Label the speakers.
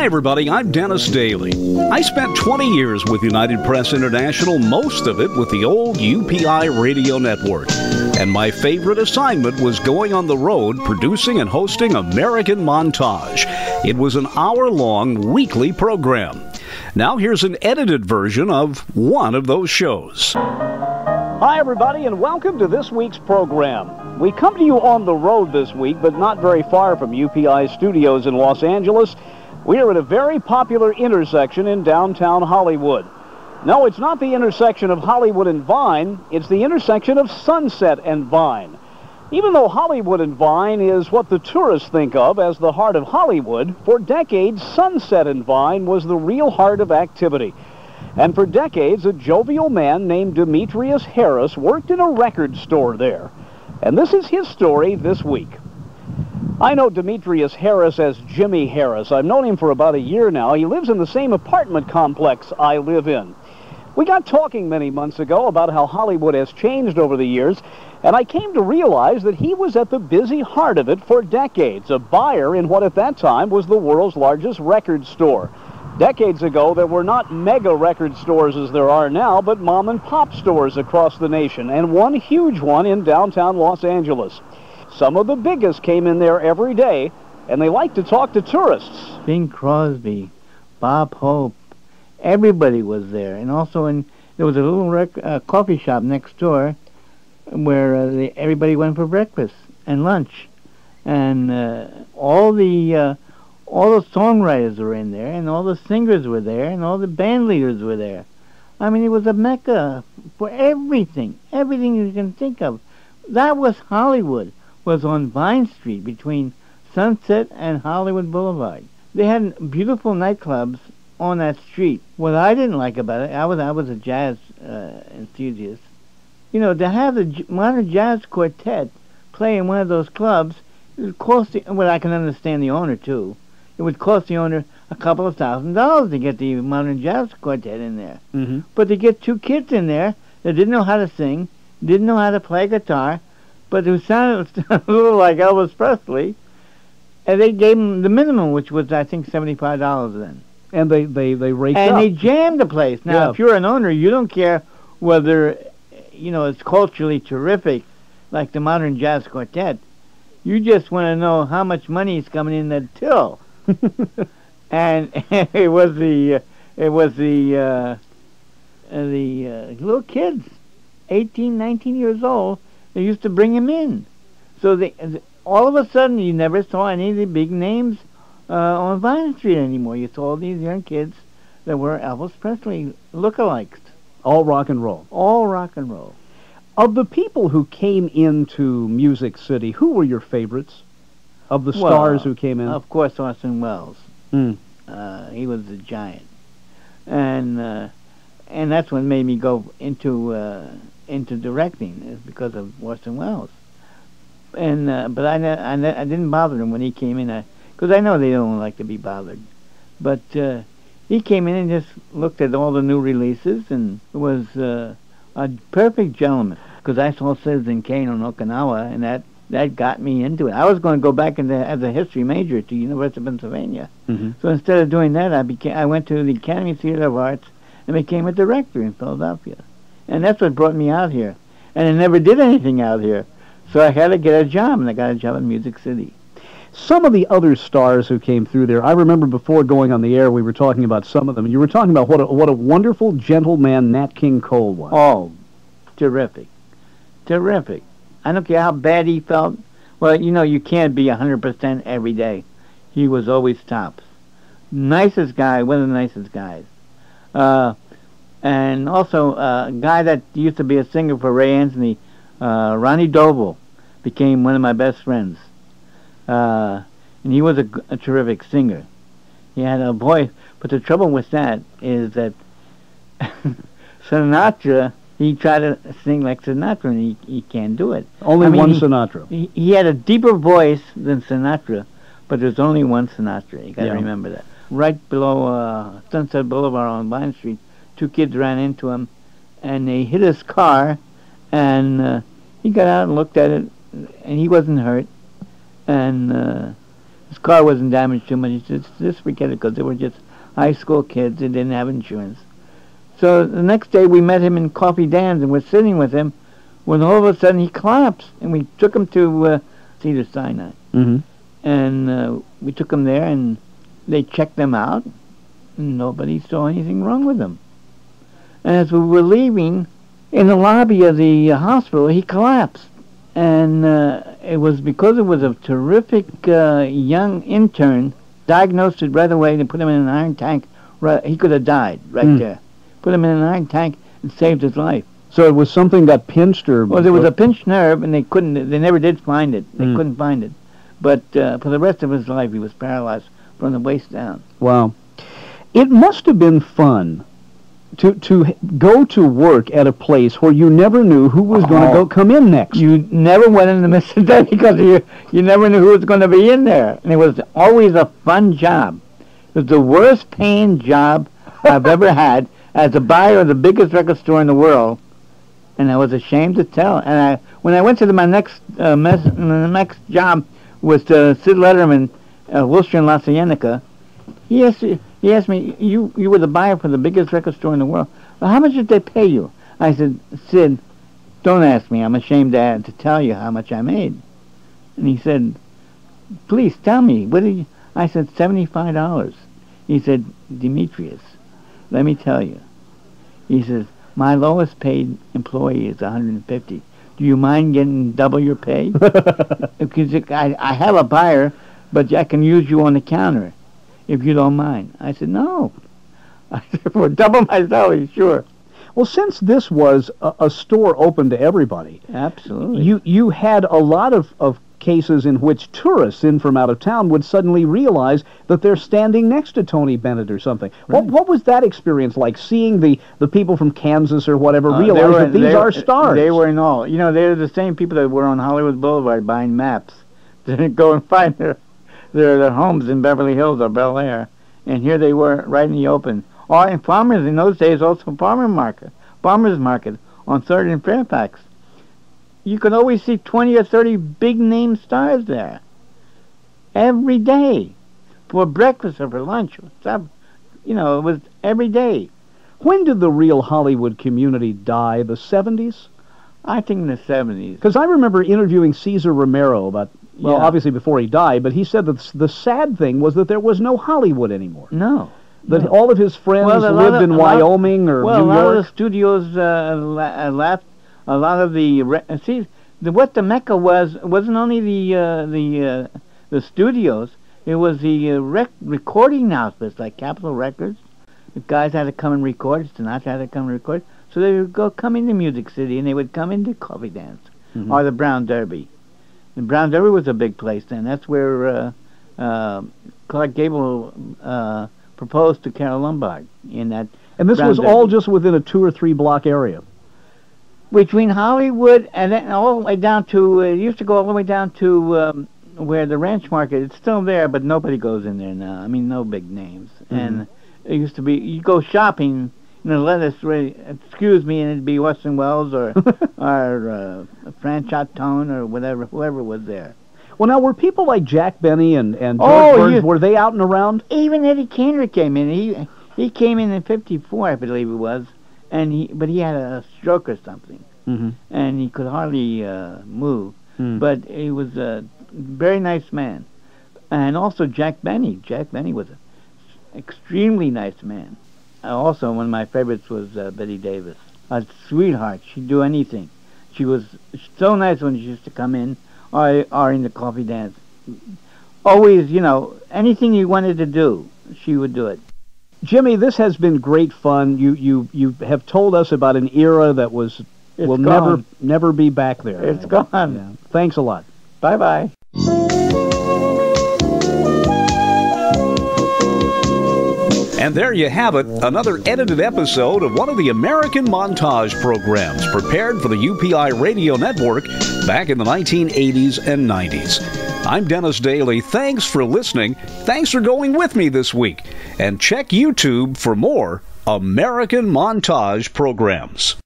Speaker 1: Hi everybody, I'm Dennis Daly. I spent 20 years with United Press International, most of it with the old UPI Radio Network. And my favorite assignment was going on the road producing and hosting American Montage. It was an hour-long weekly program. Now here's an edited version of one of those shows. Hi everybody, and welcome to this week's program. We come to you on the road this week, but not very far from UPI studios in Los Angeles. We are at a very popular intersection in downtown Hollywood. No, it's not the intersection of Hollywood and Vine, it's the intersection of Sunset and Vine. Even though Hollywood and Vine is what the tourists think of as the heart of Hollywood, for decades, Sunset and Vine was the real heart of activity. And for decades, a jovial man named Demetrius Harris worked in a record store there. And this is his story this week. I know Demetrius Harris as Jimmy Harris. I've known him for about a year now. He lives in the same apartment complex I live in. We got talking many months ago about how Hollywood has changed over the years, and I came to realize that he was at the busy heart of it for decades, a buyer in what at that time was the world's largest record store. Decades ago, there were not mega record stores as there are now, but mom-and-pop stores across the nation, and one huge one in downtown Los Angeles. Some of the biggest came in there every day, and they like to talk to tourists.
Speaker 2: Bing Crosby, Bob Hope, everybody was there. And also there was a little coffee shop next door where everybody went for breakfast and lunch. And all the songwriters were in there, and all the singers were there, and all the band leaders were there. I mean, it was a mecca for everything you can think of. That was Hollywood. Was on Vine Street between Sunset and Hollywood Boulevard. They had beautiful nightclubs on that street. What I didn't like about it, I was a jazz enthusiast. You know, to have the modern jazz quartet play in one of those clubs, it would cost I can understand the owner too. It would cost the owner a couple of $1,000s to get the modern jazz quartet in there. Mm-hmm. But to get two kids in there that didn't know how to sing, didn't know how to play guitar, but it sounded a little like Elvis Presley, and they gave him the minimum, which was, I think, $75 then.
Speaker 1: And they raked up.
Speaker 2: And they jammed the place. Now, if you're an owner, you don't care whether, it's culturally terrific, like the modern jazz quartet. You just want to know how much money is coming in that till. And it was the little kids, 18, 19 years old. They used to bring him in. So all of a sudden, you never saw any of the big names on Vine Street anymore. You saw these young kids that were Elvis Presley lookalikes.
Speaker 1: All rock and roll.
Speaker 2: All rock and roll.
Speaker 1: Of the people who came into Music City, who were your favorites? Of the stars who came in?
Speaker 2: Of course, Orson Welles.
Speaker 1: Mm.
Speaker 2: He was a giant. And that's what made me go into directing, is because of Orson Welles. And but I didn't bother him when he came in, because I know they don't like to be bothered. But he came in and just looked at all the new releases, and was a perfect gentleman. Because I saw Citizen Kane on Okinawa, and that got me into it. I was going to go back as a history major to University of Pennsylvania. Mm-hmm. So instead of doing that, I went to the Academy Theater of Arts and became a director in Philadelphia. And that's what brought me out here. And I never did anything out here. So I had to get a job, and I got a job in Music City.
Speaker 1: Some of the other stars who came through there, I remember before going on the air, we were talking about some of them. You were talking about what a wonderful gentleman Nat King Cole was.
Speaker 2: Oh, terrific. Terrific. I don't care how bad he felt. Well, you can't be 100% every day. He was always tops. Nicest guy, one of the nicest guys. And also a guy that used to be a singer for Ray Anthony, Ronnie Doble, became one of my best friends. And he was a terrific singer. He had a voice, but the trouble with that is that Sinatra, he tried to sing like Sinatra, and he can't do it.
Speaker 1: Only one Sinatra.
Speaker 2: He had a deeper voice than Sinatra, but there's only one Sinatra. You got to remember that. Right below Sunset Boulevard on Vine Street, two kids ran into him, and they hit his car, and he got out and looked at it, and he wasn't hurt. And His car wasn't damaged too much. He said, just forget it, because they were just high school kids and didn't have insurance. So the next day we met him in Coffee Dan's, and we're sitting with him when all of a sudden he collapsed, and we took him to Cedar Sinai.
Speaker 3: Mm-hmm.
Speaker 2: And we took him there, and they checked him out, and nobody saw anything wrong with him. And as we were leaving, in the lobby of the hospital, he collapsed. And it was because it was a terrific young intern, diagnosed it right away, and put him in an iron tank. He could have died right there. Put him in an iron tank and saved his life.
Speaker 3: So it was something got pinched, or...
Speaker 2: Well, there was a pinched nerve, and they never did find it. They couldn't find it. But for the rest of his life, he was paralyzed from the waist down.
Speaker 3: Wow. It must have been fun to go to work at a place where you never knew who was going to come in next.
Speaker 2: You never went in the midst of that because you never knew who was going to be in there. And it was always a fun job. It was the worst paying job I've ever had as a buyer of the biggest record store in the world. And I was ashamed to tell. And when I went to my next job with Sid Letterman, Worcester and La Cienega, he asked me, you were the buyer for the biggest record store in the world. Well, how much did they pay you? I said, Sid, don't ask me. I'm ashamed to tell you how much I made. And he said, please tell me. What did you? I said, $75. He said, Demetrius, let me tell you. He says, my lowest paid employee is $150. Do you mind getting double your pay? Because I have a buyer, but I can use you on the counter, if you don't mind. I said, no. I said, for double my salary, sure.
Speaker 3: Well, since this was a store open to everybody,
Speaker 2: absolutely,
Speaker 3: you had a lot of cases in which tourists in from out of town would suddenly realize that they're standing next to Tony Bennett or something. Right. What was that experience like, seeing the people from Kansas or whatever realize that these are stars?
Speaker 2: They were in all. You know, they're the same people that were on Hollywood Boulevard buying maps. They didn't go and find their homes in Beverly Hills or Bel Air. And here they were right in the open. Oh, and farmers in those days, also farmers market on 3rd and Fairfax. You could always see 20 or 30 big-name stars there every day for breakfast or for lunch. You know, it was every day.
Speaker 3: When did the real Hollywood community die? The 70s?
Speaker 2: I think in the 70s.
Speaker 3: Because I remember interviewing Cesar Romero about, well, obviously before he died, but he said that the sad thing was that there was no Hollywood anymore.
Speaker 2: No.
Speaker 3: That all of his friends lived in Wyoming or New York.
Speaker 2: Well, a lot of the studios left. A lot of what the Mecca wasn't only the studios. It was the recording outfits like Capitol Records. The guys had to come and record. Sinatra had to come and record. So they would come into Music City, and they would come into Coffee Dance or the Brown Derby. And Brown Derby was a big place then. That's where Clark Gable proposed to Carole Lombard in that.
Speaker 3: And this was all just within a 2 or 3 block area.
Speaker 2: Between Hollywood and then all the way down to, it used to go all the way down to where the Ranch Market, it's still there, but nobody goes in there now. I mean, no big names. And it used to be, you go shopping, and the lettuce, excuse me, and it'd be Western Wells or Franchot Tone or whatever, whoever was there.
Speaker 3: Well, now, were people like Jack Benny and George Burns, were they out and around?
Speaker 2: Even Eddie Cantor came in. He came in '54, I believe it was. But he had a stroke or something, and he could hardly move. But he was a very nice man. And also Jack Benny. Jack Benny was an extremely nice man. Also, one of my favorites was Betty Davis. A sweetheart. She'd do anything. She was so nice when she used to come in or in the Coffee Dance. Always, you know, anything you wanted to do, she would do it.
Speaker 3: Jimmy, this has been great fun. You have told us about an era that will never be back there.
Speaker 2: It's gone.
Speaker 3: Yeah. Thanks a lot.
Speaker 2: Bye-bye.
Speaker 1: And there you have it, another edited episode of one of the American Montage programs prepared for the UPI Radio Network back in the 1980s and 90s. I'm Dennis Daly. Thanks for listening. Thanks for going with me this week. And check YouTube for more American Montage programs.